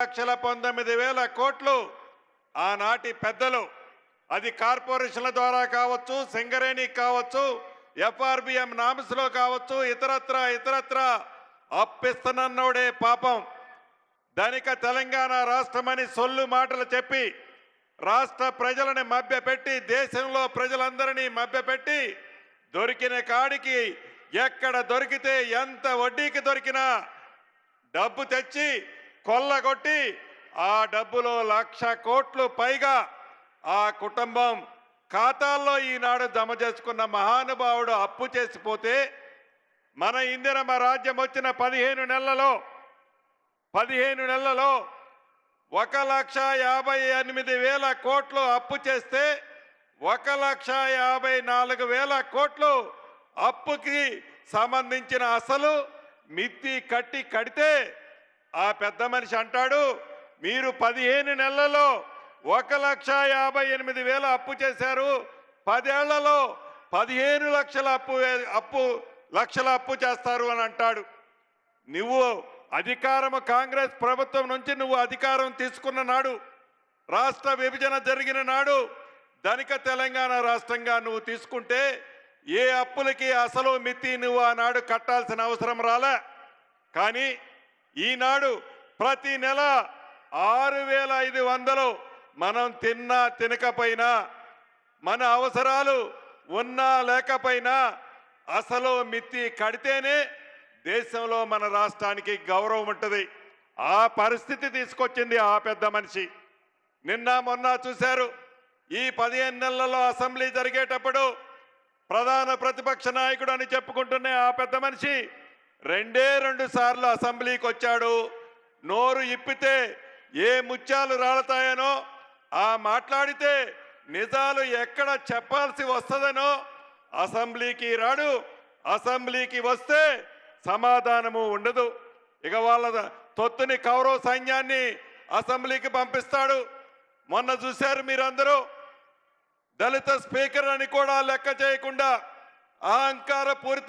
1,19,000 కోట్లు ఆనాటి పెద్దలు, అది కార్పొరేషన్ల ద్వారా కావచ్చు, సింగరేణి కావచ్చు, ఎఫ్ఆర్బిఎం నామ్స్లో కావచ్చు, ఇతరత్ర అప్పిస్తున్నోడే పాపం ధనిక తెలంగాణ రాష్ట్రమని సొల్లు మాటలు చెప్పి రాష్ట్ర ప్రజలని మభ్యపెట్టి, దేశంలో ప్రజలందరినీ మభ్యపెట్టి, దొరికిన కాడికి ఎక్కడ దొరికితే ఎంత వడ్డీకి దొరికినా డబ్బు తెచ్చి కొల్లగొట్టి ఆ డబ్బులో 1,00,000 కోట్లు పైగా ఆ కుటుంబం ఖాతాల్లో ఈనాడు జమ చేసుకున్న మహానుభావుడు అప్పు చేసిపోతే, మన ఇందిరమ్మ రాజ్యం వచ్చిన 15 నెలలలో 1,58,000 కోట్లు అప్పు చేస్తే 1,54,000 కోట్లు అప్పుకి సంబంధించిన అసలు మిత్తి కడితే ఆ పెద్ద మనిషి అంటాడు, మీరు 15 నెలలలో 1,58,000 అప్పు చేశారు, 10 ఏళ్లలో 15 లక్షల అప్పు చేస్తారు అని అంటాడు. నువ్వు అధికారము కాంగ్రెస్ ప్రభుత్వం నుంచి నువ్వు అధికారం తీసుకున్న నాడు, రాష్ట్ర విభజన జరిగిన నాడు ధనిక తెలంగాణ రాష్ట్రంగా నువ్వు తీసుకుంటే ఏ అప్పులకి అసలు మితి నువ్వు ఆనాడు కట్టాల్సిన అవసరం రాలే. కానీ ఈనాడు ప్రతి నెల 6,500 మనం తిన్నా తినకపోయినా, మన అవసరాలు ఉన్నా లేకపోయినా అసలు మితి కడితేనే దేశంలో మన రాష్ట్రానికి గౌరవం ఉంటుంది. ఆ పరిస్థితి తీసుకొచ్చింది ఆ పెద్ద మనిషి. నిన్న మొన్న చూశారు, ఈ 15 నెలలలో అసెంబ్లీ జరిగేటప్పుడు ప్రధాన ప్రతిపక్ష నాయకుడు అని చెప్పుకుంటున్న ఆ పెద్ద మనిషి 2 సార్లు అసెంబ్లీకి వచ్చాడు. నోరు ఇప్పితే ఏ ముత్యాలు రాలతాయనో, ఆ మాట్లాడితే నిజాలు ఎక్కడ చెప్పాల్సి వస్తుందనో అసెంబ్లీకి రాడు. అసెంబ్లీకి వస్తే సమాధానము ఉండదు. ఇక వాళ్ళ తొత్తుని కౌరవ సైన్యాన్ని అసెంబ్లీకి పంపిస్తాడు. మొన్న చూశారు మీరందరూ, దళిత స్పీకర్ అని కూడా లెక్క చేయకుండా అహంకార పూరిత